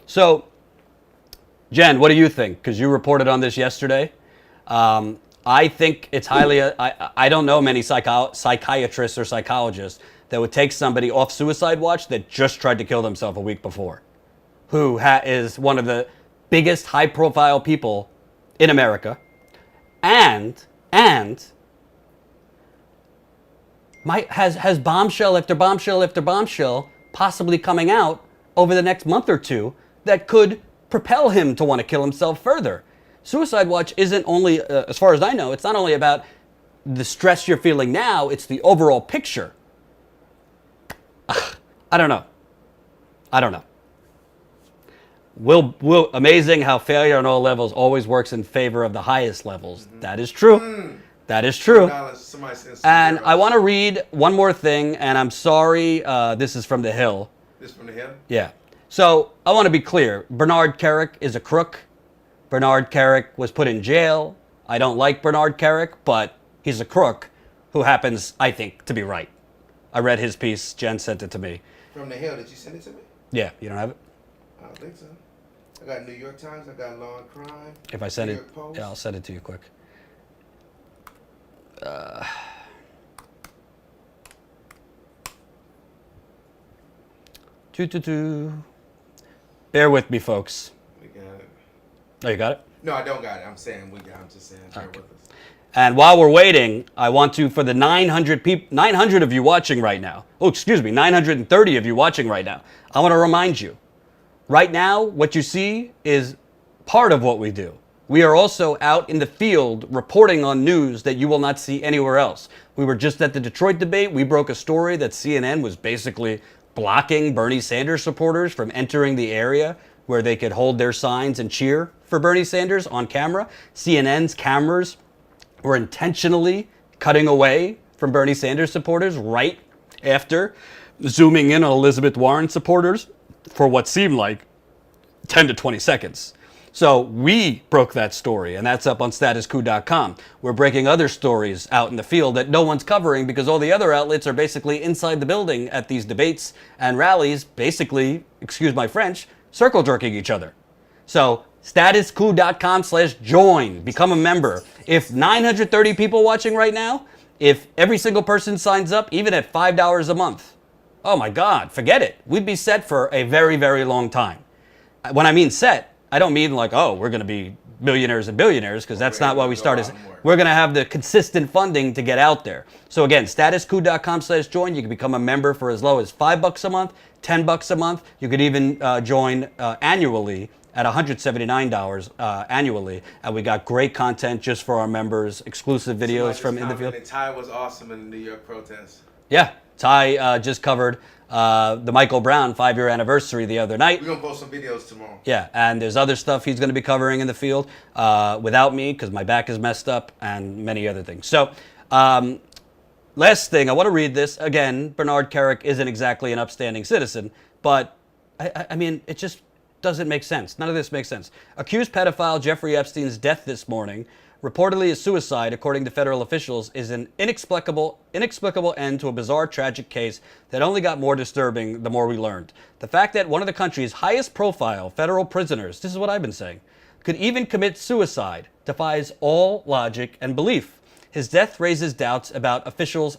So, Jen, what do you think? Because you reported on this yesterday. I think it's highly, I don't know many psychiatrists or psychologists that would take somebody off suicide watch that just tried to kill themselves a week before, who is one of the biggest high profile people in America. And has bombshell after bombshell after bombshell possibly coming out over the next month or two that could propel him to want to kill himself further. Suicide watch isn't only, as far as I know, it's not only about the stress you're feeling now, it's the overall picture. I don't know. Amazing how failure on all levels always works in favor of the highest levels. Mm-hmm. That is true. That is true. And I want to read one more thing, and I'm sorry, this is from The Hill. This from The Hill? Yeah. So I want to be clear. Bernard Kerik is a crook. Bernard Kerik was put in jail. I don't like Bernard Kerik, but he's a crook who happens, I think, to be right. I read his piece. Jen sent it to me. From The Hill. Did you send it to me? Yeah. You don't have it? I don't think so. I got New York Times. I got Law and Crime. If I send it, yeah, I'll send it to you quick. Bear with me, folks. We got it. Oh, you got it? No, I don't got it. I'm saying we got it. I'm just saying bear with us. And while we're waiting, I want to, for the 900 of you watching right now, 930 of you watching right now, I want to remind you, right now, what you see is part of what we do. We are also out in the field reporting on news that you will not see anywhere else. We were just at the Detroit debate. We broke a story that CNN was basically blocking Bernie Sanders supporters from entering the area where they could hold their signs and cheer for Bernie Sanders on camera. CNN's cameras were intentionally cutting away from Bernie Sanders supporters right after zooming in on Elizabeth Warren supporters for what seemed like 10 to 20 seconds. So we broke that story, and that's up on statuscoup.com. We're breaking other stories out in the field that no one's covering because all the other outlets are basically inside the building at these debates and rallies, basically, excuse my French, circle jerking each other. So statuscoup.com/join, become a member. If 930 people watching right now, if every single person signs up, even at $5 a month, oh my God, forget it. We'd be set for a very, very long time. When I mean set, I don't mean like, oh, we're going to be millionaires and billionaires, because that's not why we started. We're going to have the consistent funding to get out there. So again, statuscoup.com/join. You can become a member for as low as $5 a month, $10 a month. You could even join annually at $179 annually. And we got great content just for our members, exclusive videos from in the field. Ty was awesome in the New York protests. Yeah, Ty just covered the Michael Brown 5-year anniversary the other night. We're going to post some videos tomorrow. Yeah, and there's other stuff he's going to be covering in the field without me because my back is messed up and many other things. So last thing, I want to read this. Again, Bernard Kerik isn't exactly an upstanding citizen, but I mean, it just doesn't make sense. None of this makes sense. Accused pedophile Jeffrey Epstein's death this morning, reportedly a suicide, according to federal officials, is an inexplicable end to a bizarre, tragic case that only got more disturbing the more we learned. The fact that one of the country's highest profile federal prisoners, this is what I've been saying, could even commit suicide defies all logic and belief. His death raises doubts about official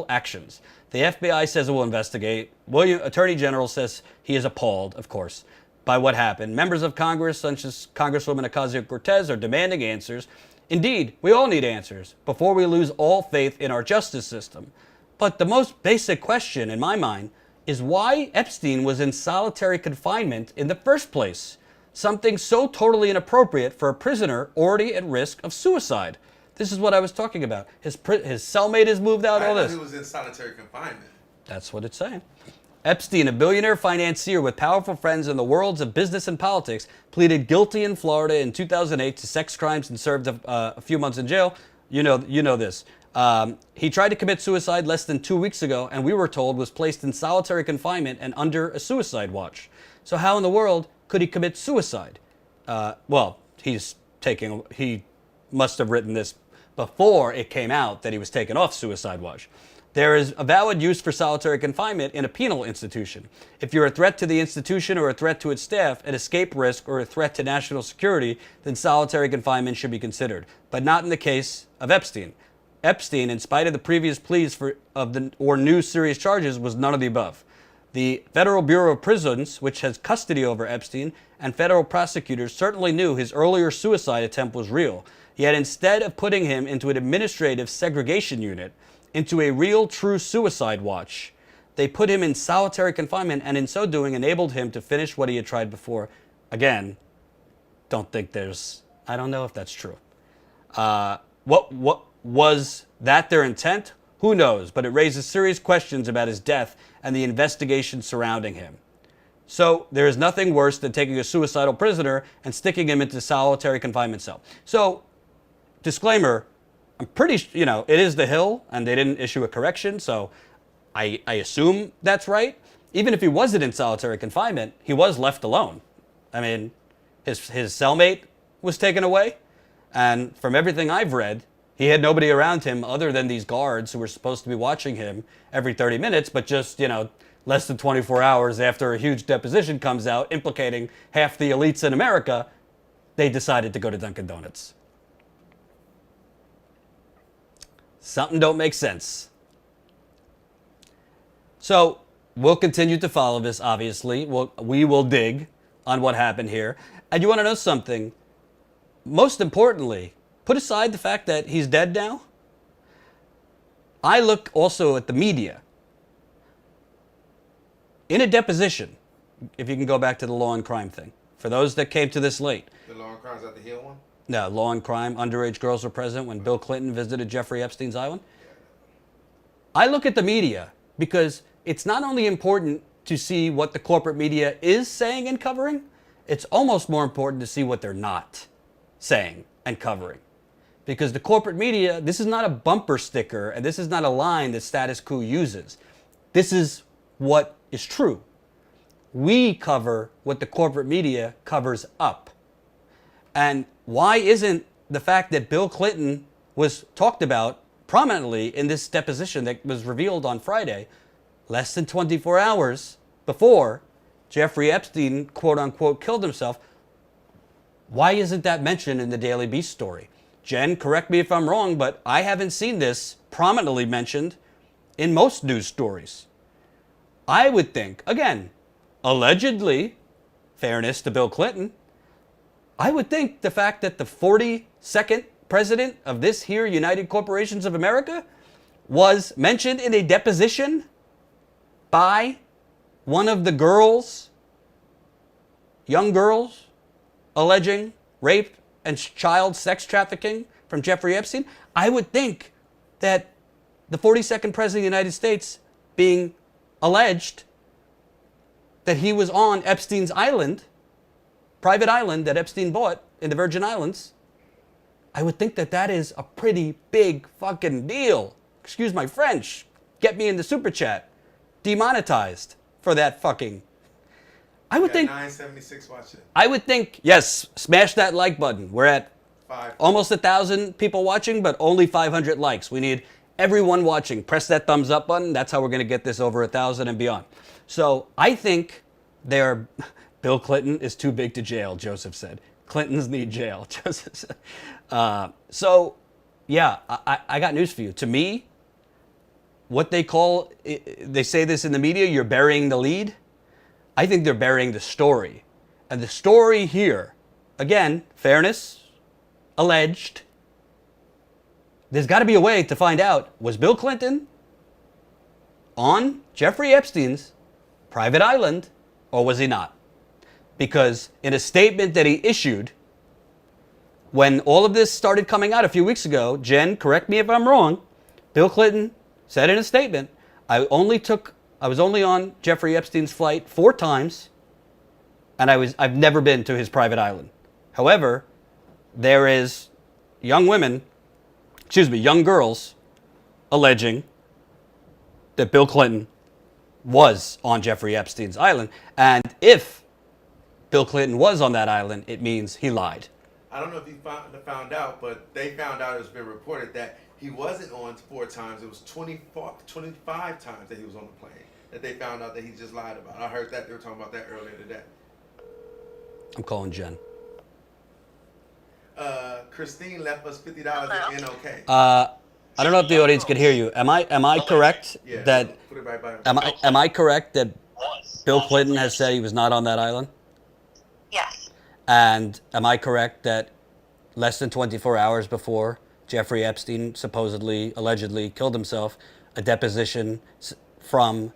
actions. The FBI says it will investigate. Attorney General says he is appalled, of course, by what happened. Members of Congress, such as Congresswoman Ocasio-Cortez, are demanding answers. Indeed, we all need answers before we lose all faith in our justice system. But the most basic question, in my mind, is why Epstein was in solitary confinement in the first place. Something so totally inappropriate for a prisoner already at risk of suicide. This is what I was talking about. His cellmate has moved out, all this. He was in solitary confinement. That's what it's saying. Epstein, a billionaire financier with powerful friends in the worlds of business and politics, pleaded guilty in Florida in 2008 to sex crimes and served a few months in jail. You know this. He tried to commit suicide less than 2 weeks ago, and we were told was placed in solitary confinement and under a suicide watch. So how in the world could he commit suicide? Well, he must have written this before it came out that he was taken off suicide watch. There is a valid use for solitary confinement in a penal institution. If you're a threat to the institution or a threat to its staff, an escape risk, or a threat to national security, then solitary confinement should be considered, but not in the case of Epstein. Epstein, in spite of the previous pleas or new serious charges, was none of the above. The Federal Bureau of Prisons, which has custody over Epstein, and federal prosecutors certainly knew his earlier suicide attempt was real. Yet instead of putting him into an administrative segregation unit, into a real, true suicide watch, they put him in solitary confinement, and in so doing enabled him to finish what he had tried before. Again, I don't know if that's true. What was that their intent? Who knows? But it raises serious questions about his death and the investigation surrounding him. So there is nothing worse than taking a suicidal prisoner and sticking him into solitary confinement cell. So, disclaimer, I'm pretty, it is the Hill, and they didn't issue a correction, so I assume that's right. Even if he wasn't in solitary confinement, he was left alone. I mean, his cellmate was taken away, and from everything I've read, he had nobody around him other than these guards who were supposed to be watching him every 30 minutes, but just, less than 24 hours after a huge deposition comes out implicating half the elites in America, they decided to go to Dunkin' Donuts. Something don't make sense. So we'll continue to follow this, obviously. We will dig on what happened here. And you want to know something? Most importantly, put aside the fact that he's dead now. I look also at the media. In a deposition, if you can go back to the law and crime thing, for those that came to this late. The law and crime is at the Hill one? No, law and crime, underage girls were present when Bill Clinton visited Jeffrey Epstein's island. I look at the media because it's not only important to see what the corporate media is saying and covering, it's almost more important to see what they're not saying and covering. Because the corporate media, this is not a bumper sticker, and this is not a line that Status Coup uses. This is what is true. We cover what the corporate media covers up. And why isn't the fact that Bill Clinton was talked about prominently in this deposition that was revealed on Friday, less than 24 hours before Jeffrey Epstein, quote unquote, killed himself, why isn't that mentioned in the Daily Beast story? Jen, correct me if I'm wrong, but I haven't seen this prominently mentioned in most news stories. I would think, again, allegedly, fairness to Bill Clinton, I would think the fact that the 42nd president of this here United Corporations of America was mentioned in a deposition by one of the girls, young girls, alleging rape and child sex trafficking from Jeffrey Epstein, I would think that the 42nd president of the United States being alleged that he was on Epstein's island, private island that Epstein bought in the Virgin Islands, I would think that that is a pretty big fucking deal. Excuse my French. Get me in the super chat. Demonetized for that fucking. I would think 976 watching. I would think, yes, smash that like button. We're at almost 1,000 people watching, but only 500 likes. We need everyone watching. Press that thumbs up button. That's how we're going to get this over 1,000 and beyond. So I think Bill Clinton is too big to jail, Joseph said. Clintons need jail, Joseph said. So, yeah, I got news for you. To me, what they say this in the media, you're burying the lead. I think they're burying the story. And the story here, again, fairness, alleged. There's got to be a way to find out, was Bill Clinton on Jeffrey Epstein's private island, or was he not? Because in a statement that he issued, when all of this started coming out a few weeks ago, Jen, correct me if I'm wrong, Bill Clinton said in a statement, I was only on Jeffrey Epstein's flight 4 times, and I've never been to his private island. However, there is young girls alleging that Bill Clinton was on Jeffrey Epstein's island. And if Bill Clinton was on that island, it means he lied. I don't know if you found out, but they found out, it's been reported that he wasn't on 4 times. It was 25 times that he was on the plane that they found out that he just lied about. I heard that they were talking about that earlier today. I'm calling Jen. Christine left us $50 in NOK. I don't know if the audience could hear you. Am I correct that? Put it right by him. Am I correct that Bill Clinton has said he was not on that island? Yes. And am I correct that less than 24 hours before Jeffrey Epstein allegedly killed himself, a deposition from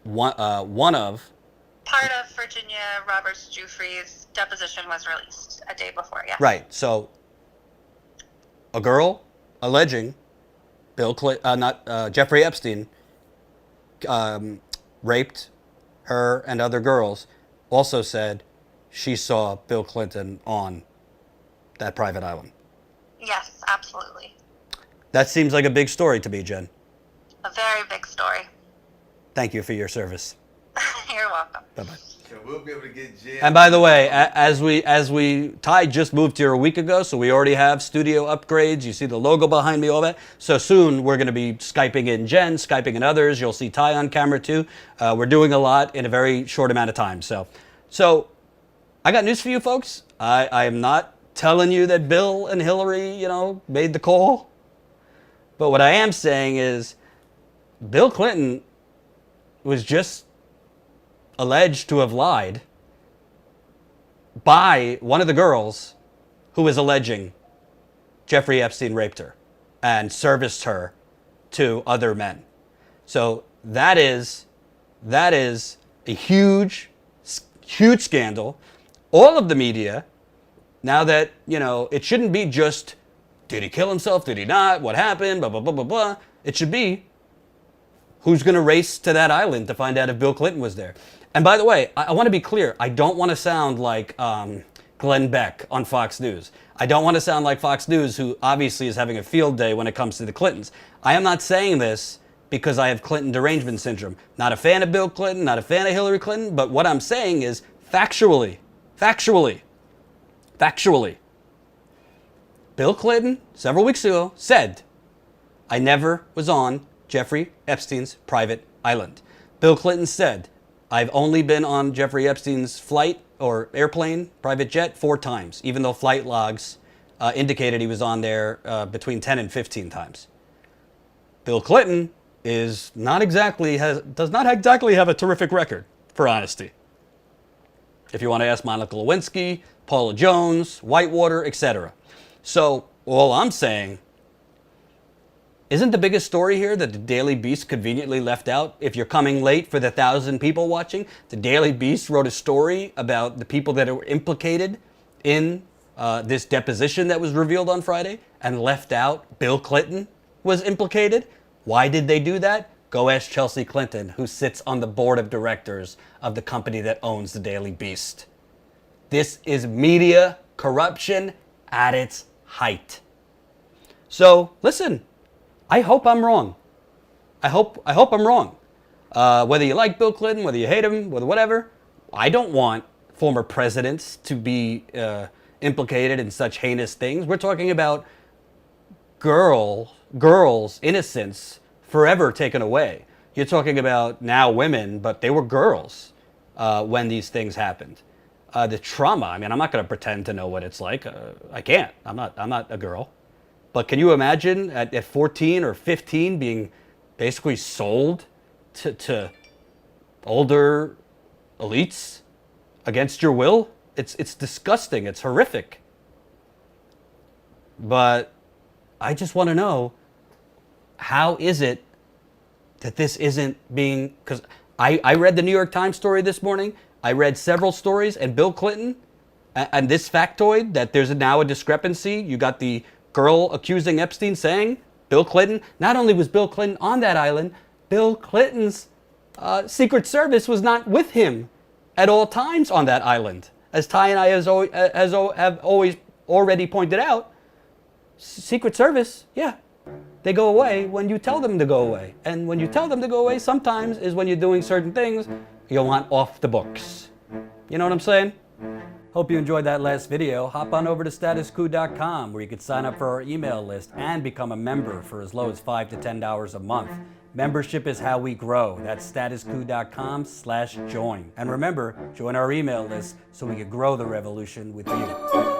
one of Part of Virginia Roberts Giuffre's deposition was released a day before, yes. Right. So a girl alleging Jeffrey Epstein raped her and other girls also said she saw Bill Clinton on that private island. Yes, absolutely. That seems like a big story to me, Jen. A very big story. Thank you for your service. You're welcome. Bye-bye. So we'll be able to get Jen. And by the way, Ty just moved here a week ago, so we already have studio upgrades. You see the logo behind me, all that. So soon we're going to be Skyping in Jen, Skyping in others. You'll see Ty on camera too. We're doing a lot in a very short amount of time. So I got news for you folks. I am not telling you that Bill and Hillary, made the call. But what I am saying is Bill Clinton was just alleged to have lied by one of the girls who was alleging Jeffrey Epstein raped her and serviced her to other men. So that is a huge scandal. All of the media, now that, it shouldn't be just, did he kill himself? Did he not? What happened? Blah, blah, blah, blah, blah. It should be, who's going to race to that island to find out if Bill Clinton was there? And by the way, I want to be clear. I don't want to sound like Glenn Beck on Fox News. I don't want to sound like Fox News, who obviously is having a field day when it comes to the Clintons. I am not saying this because I have Clinton derangement syndrome. Not a fan of Bill Clinton, not a fan of Hillary Clinton, but what I'm saying is factually, Bill Clinton, several weeks ago, said, I never was on Jeffrey Epstein's private island. Bill Clinton said, I've only been on Jeffrey Epstein's flight or airplane, private jet, 4 times, even though flight logs indicated he was on there between 10 and 15 times. Bill Clinton does not exactly have a terrific record for honesty. If you want to ask Monica Lewinsky, Paula Jones, Whitewater, etc. So all I'm saying, isn't the biggest story here that the Daily Beast conveniently left out? If you're coming late for the 1,000 people watching, the Daily Beast wrote a story about the people that were implicated in this deposition that was revealed on Friday and left out Bill Clinton was implicated. Why did they do that? Go ask Chelsea Clinton, who sits on the board of directors of the company that owns the Daily Beast. This is media corruption at its height. So listen, I hope I'm wrong. I hope I'm wrong. Whether you like Bill Clinton, whether you hate him, whatever, I don't want former presidents to be implicated in such heinous things. We're talking about girls' innocence forever taken away. You're talking about now women, but they were girls when these things happened. The trauma, I'm not going to pretend to know what it's like. I can't. I'm not a girl. But can you imagine at 14 or 15 being basically sold to older elites against your will? It's disgusting. It's horrific. But I just want to know, how is it that this isn't being... Because I read the New York Times story this morning. I read several stories, and Bill Clinton, and this factoid that there's now a discrepancy. You got the girl accusing Epstein saying Bill Clinton, not only was Bill Clinton on that island, Bill Clinton's Secret Service was not with him at all times on that island. As Ty and I have always already pointed out, Secret Service, they go away when you tell them to go away. And when you tell them to go away, sometimes is when you're doing certain things you want off the books. You know what I'm saying? Hope you enjoyed that last video. Hop on over to statuscoup.com where you can sign up for our email list and become a member for as low as $5 to $10 a month. Membership is how we grow. That's statuscoup.com/join. And remember, join our email list so we can grow the revolution with you.